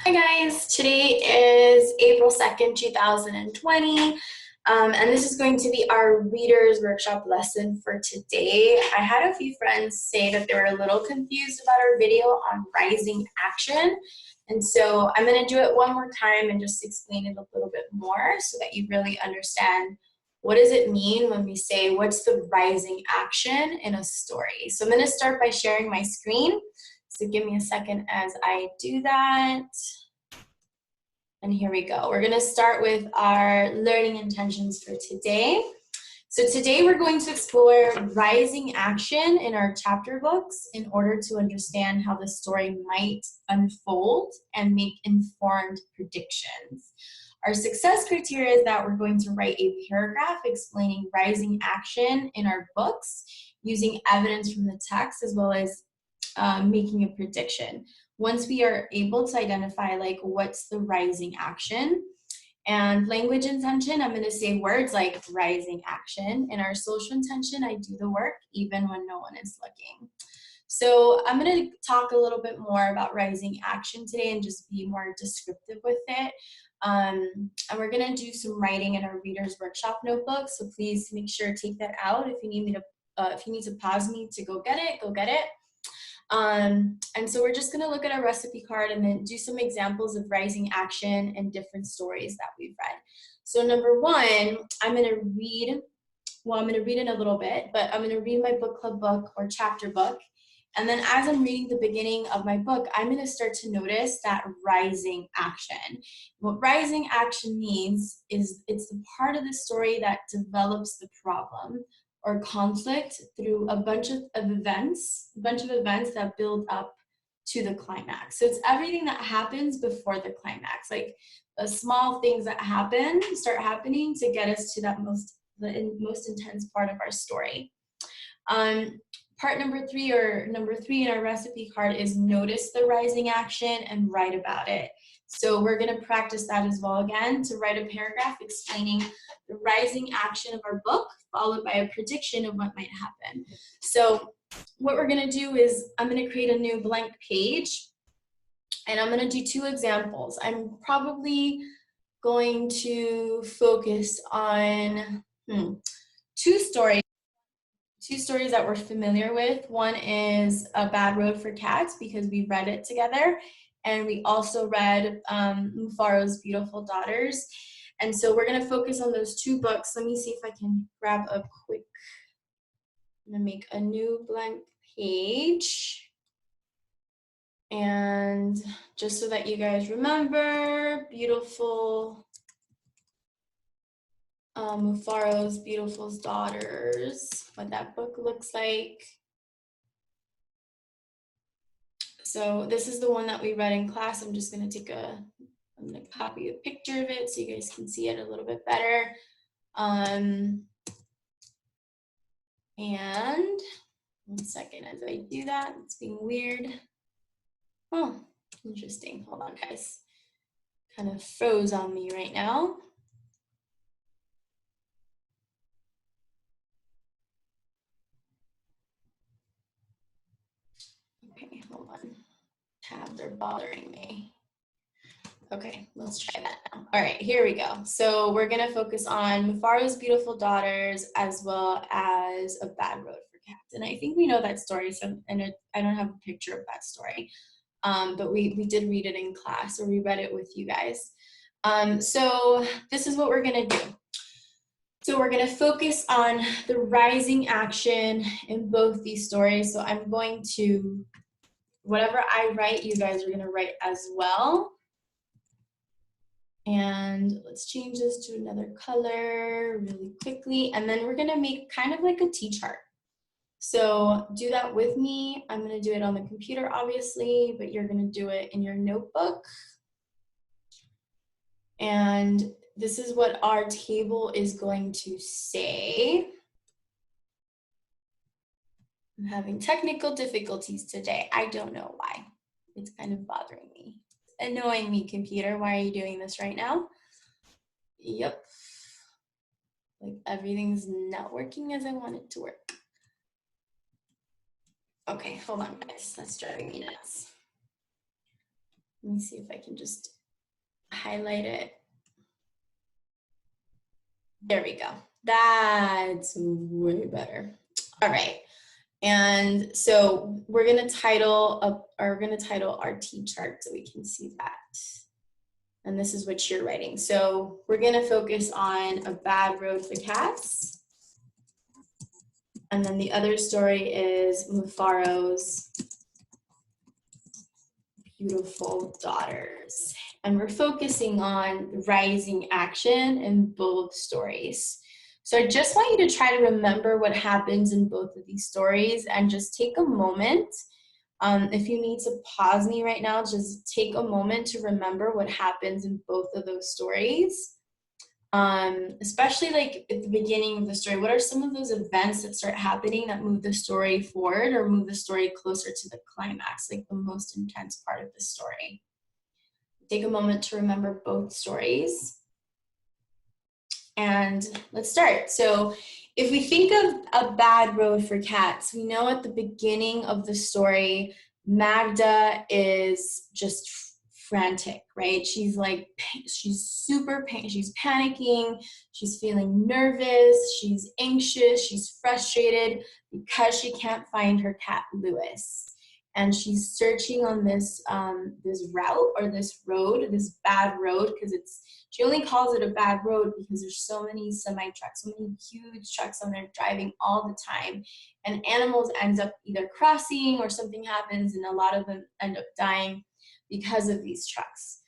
Hi guys, today is April 2nd, 2020, and this is going to be our Readers Workshop lesson for today. I had a few friends say that they were a little confused about our video on rising action, and so I'm going to do it one more time and just explain it a little bit more so that you really understand what does it mean when we say what's the rising action in a story. So I'm going to start by sharing my screen. So give me a second as I do that. And here we go. We're going to start with our learning intentions for today. So today we're going to explore rising action in our chapter books in order to understand how the story might unfold and make informed predictions. Our success criteria is that we're going to write a paragraph explaining rising action in our books using evidence from the text as well as making a prediction. Once we are able to identify like what's the rising action and language intention, I'm going to say words like rising action. In our social intention, I do the work even when no one is looking. So I'm going to talk a little bit more about rising action today and just be more descriptive with it. And we're going to do some writing in our Readers Workshop notebook. So please make sure to take that out. If you need to pause me to go get it, go get it. And so we're just going to look at our recipe card and then do some examples of rising action and different stories that we've read. So number one, I'm going to read in a little bit, but I'm going to read my book club book or chapter book. And then as I'm reading the beginning of my book, I'm going to start to notice that rising action. What rising action means is it's the part of the story that develops the problem or conflict through a bunch of events that build up to the climax. So it's everything that happens before the climax, like the small things that start happening to get us to that most intense part of our story. Part number three in our recipe card is notice the rising action and write about it. So we're going to practice that as well again to write a paragraph explaining the rising action of our book, followed by a prediction of what might happen. So what we're going to do is I'm going to create a new blank page, and I'm going to do two examples. I'm probably going to focus on two stories that we're familiar with. One is A Bad Road for Cats because we read it together, and we also read Mufaro's Beautiful Daughters. And so we're going to focus on those two books. Let me see if I can grab a quick, I'm going to make a new blank page. And just so that you guys remember, Mufaro's Beautiful Daughters, what that book looks like. So this is the one that we read in class. I'm just going to copy a picture of it so you guys can see it a little bit better. And one second as I do that, it's being weird. Oh, interesting. Hold on, guys. Kind of froze on me right now. Okay, hold on. Tabs are bothering me. Okay, let's try that now. All right, here we go. So we're going to focus on Mufaro's Beautiful Daughters as well as A Bad Road for Cats. And I think we know that story, so I don't have a picture of that story. But we did read it in class, or we read it with you guys. So this is what we're going to do. So we're going to focus on the rising action in both these stories. So I'm going to, whatever I write, you guys are going to write as well. And let's change this to another color really quickly. And then we're going to make kind of like a T-chart. So do that with me. I'm going to do it on the computer, obviously, but you're going to do it in your notebook. And this is what our table is going to say. I'm having technical difficulties today. I don't know why. It's kind of bothering me. Annoying me, computer. Why are you doing this right now? Yep. Like everything's not working as I want it to work. Okay, hold on, guys. That's driving me nuts. Let me see if I can just highlight it. There we go. That's way better. All right. And so we're gonna title our T chart so we can see that. And this is what you're writing. So we're gonna focus on A Bad Road for Cats. And then the other story is Mufaro's Beautiful Daughters. And we're focusing on rising action in both stories. So I just want you to try to remember what happens in both of these stories and just take a moment. If you need to pause me right now, just take a moment to remember what happens in both of those stories. Especially like at the beginning of the story, what are some of those events that start happening that move the story forward or move the story closer to the climax, like the most intense part of the story? Take a moment to remember both stories. And let's start. So if we think of A Bad Road for Cats, we know at the beginning of the story, Magda is just frantic, right? She's like, she's panicking, she's feeling nervous, she's anxious, she's frustrated because she can't find her cat Lewis. And she's searching on this this route or this road, this bad road, because she only calls it a bad road because there's so many semi-trucks, so many huge trucks on there driving all the time. And animals end up either crossing or something happens, and a lot of them end up dying because of these trucks.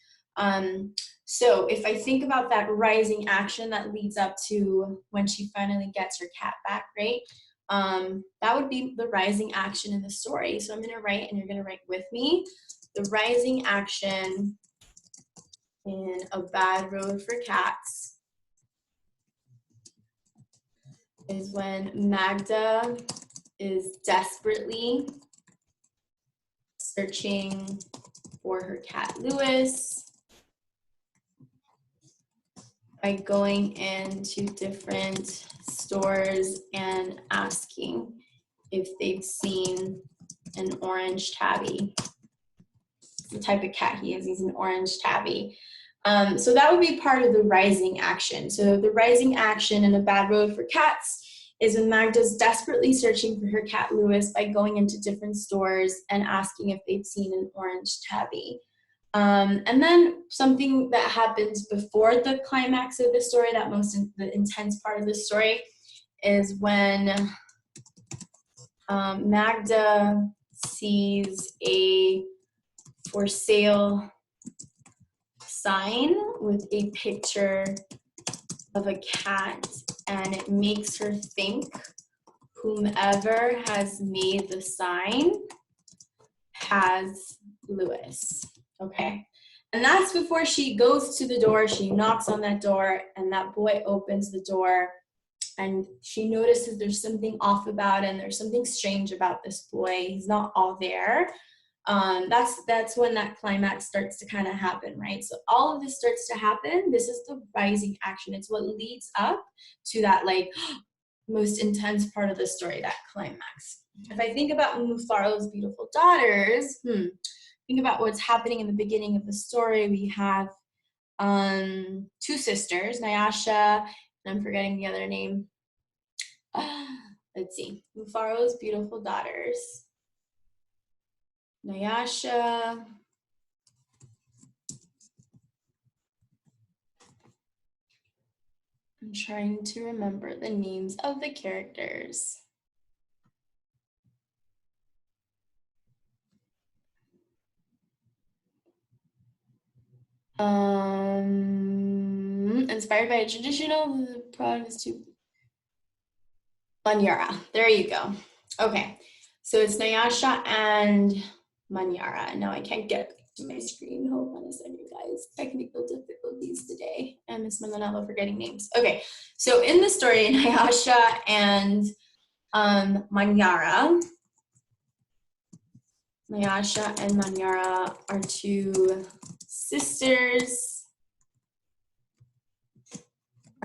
So if I think about that rising action that leads up to when she finally gets her cat back, right? That would be the rising action in the story. So I'm going to write, and you're going to write with me. The rising action in A Bad Road for Cats is when Magda is desperately searching for her cat Lewis by going into different stores and asking if they've seen an orange tabby. The type of cat he is, he's an orange tabby. So that would be part of the rising action. So the rising action in A Bad Road for Cats is when Magda's desperately searching for her cat Lewis by going into different stores and asking if they've seen an orange tabby. And then something that happens before the climax of the story, the intense part of the story, is when Magda sees a for sale sign with a picture of a cat, and it makes her think whomever has made the sign has Lewis. Okay, and that's before she goes to the door. She knocks on that door, and that boy opens the door, and she notices there's something off about him. There's something strange about this boy. He's not all there. That's when that climax starts to kind of happen, right? So all of this starts to happen. This is the rising action. It's what leads up to that like most intense part of the story, that climax. If I think about Mufaro's Beautiful Daughters, think about what's happening in the beginning of the story. We have two sisters, Niosh, and I'm forgetting the other name. Let's see, Mufaro's Beautiful Daughters. Niosh. I'm trying to remember the names of the characters. Inspired by a traditional product to Manyara. There you go. Okay, so it's Niosh and Manyara. Now I can't get to my screen. Hold on a second, guys. Technical difficulties today. And Miss Mananello forgetting names. Okay, so in the story, Niosh and Manyara. Niosh and Manyara are two sisters.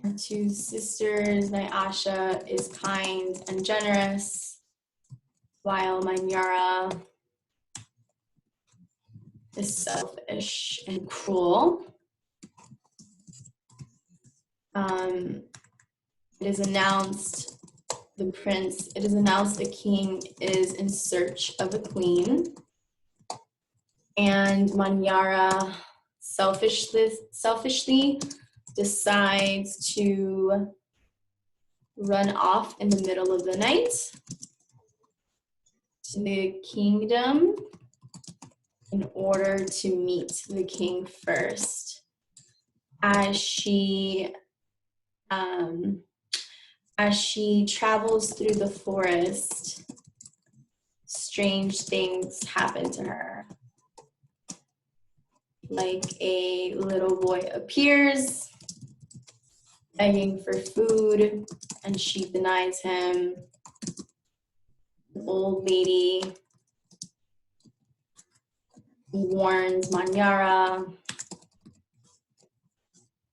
Our two sisters. Niosh is kind and generous, while Manyara is selfish and cruel. It is announced the king is in search of a queen, and Manyara selfishly decides to run off in the middle of the night to the kingdom in order to meet the king first. As she travels through the forest, strange things happen to her. Like a little boy appears begging for food, and she denies him. An old lady warns Manyara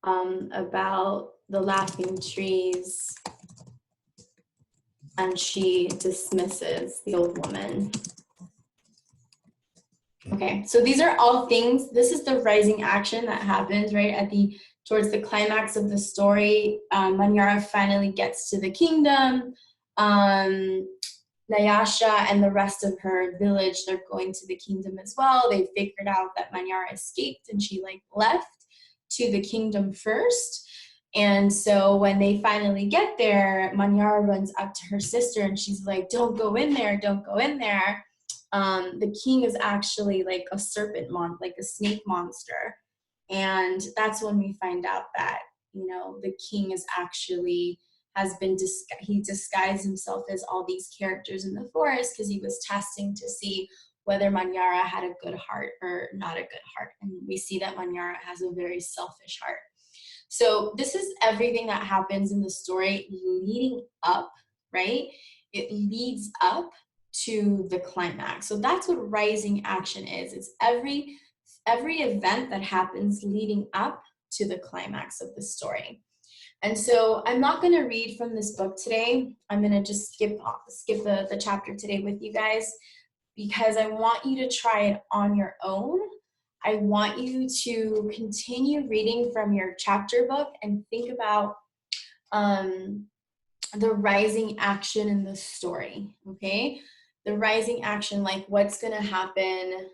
about the laughing trees, and she dismisses the old woman. Okay, so these are all things. This is the rising action that happens right at towards the climax of the story. Manyara finally gets to the kingdom. Nayasha and the rest of her village, they're going to the kingdom as well. They figured out that Manyara escaped and she left to the kingdom first. And so when they finally get there, Manyara runs up to her sister and she's like, don't go in there, don't go in there. The king is actually like a serpent like a snake monster. And that's when we find out that, the king is actually he disguised himself as all these characters in the forest because he was testing to see whether Manyara had a good heart or not a good heart. And we see that Manyara has a very selfish heart. So this is everything that happens in the story leading up, right? It leads up to the climax. So that's what rising action is. It's every event that happens leading up to the climax of the story. And so I'm not going to read from this book today. I'm going to just skip the chapter today with you guys because I want you to try it on your own. I want you to continue reading from your chapter book and think about the rising action in the story, okay? The rising action, like what's going to happen,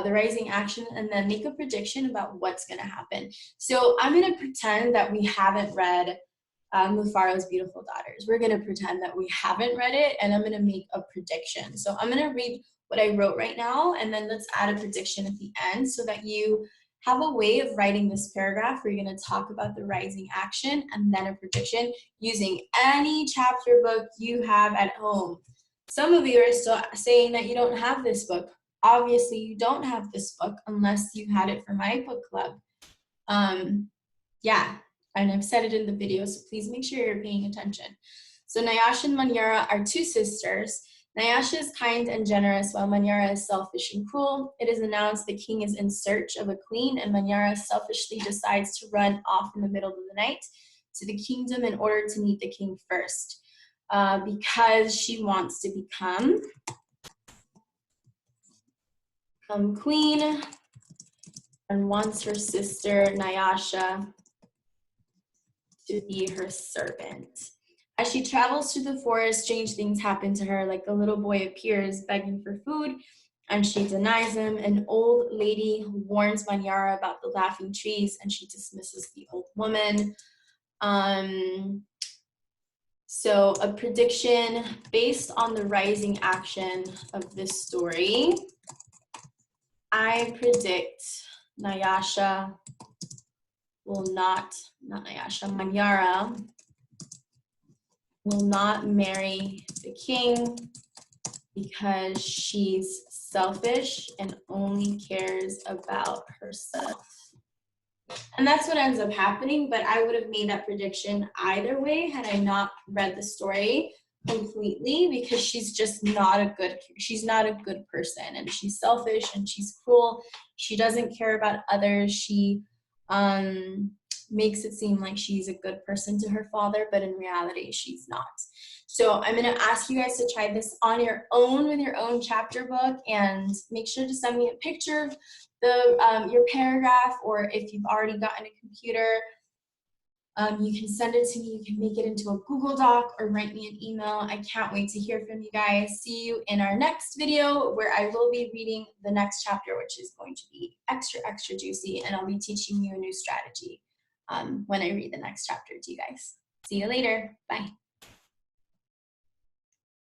the rising action, and then make a prediction about what's going to happen. So I'm going to pretend that we haven't read Mufaro's Beautiful Daughters. We're going to pretend that we haven't read it, and I'm going to make a prediction. So I'm going to read what I wrote right now, and then let's add a prediction at the end so that you have a way of writing this paragraph where you're going to talk about the rising action and then a prediction using any chapter book you have at home. Some of you are still saying that you don't have this book. Obviously, you don't have this book unless you had it for my book club. Yeah, and I've said it in the video, so please make sure you're paying attention. So Niosh and Manyara are two sisters. Niosh is kind and generous, while Manyara is selfish and cruel. It is announced the king is in search of a queen, and Manyara selfishly decides to run off in the middle of the night to the kingdom in order to meet the king first, because she wants to become queen and wants her sister Nayasha to be her servant. As she travels through the forest, strange things happen to her, like a little boy appears begging for food, and she denies him. An old lady warns Manyara about the laughing trees, and she dismisses the old woman. So a prediction based on the rising action of this story. I predict Nayasha will Manyara will not marry the king because she's selfish and only cares about herself. And that's what ends up happening, but I would have made that prediction either way had I not read the story completely, because she's just not a good person, and she's selfish and she's cruel. She doesn't care about others. She makes it seem like she's a good person to her father, but in reality, she's not. So I'm going to ask you guys to try this on your own with your own chapter book, and make sure to send me a picture of your paragraph, or if you've already gotten a computer, you can send it to me. You can make it into a Google Doc or write me an email. I can't wait to hear from you guys. See you in our next video, where I will be reading the next chapter, which is going to be extra, extra juicy, and I'll be teaching you a new strategy when I read the next chapter to you guys. See you later. Bye.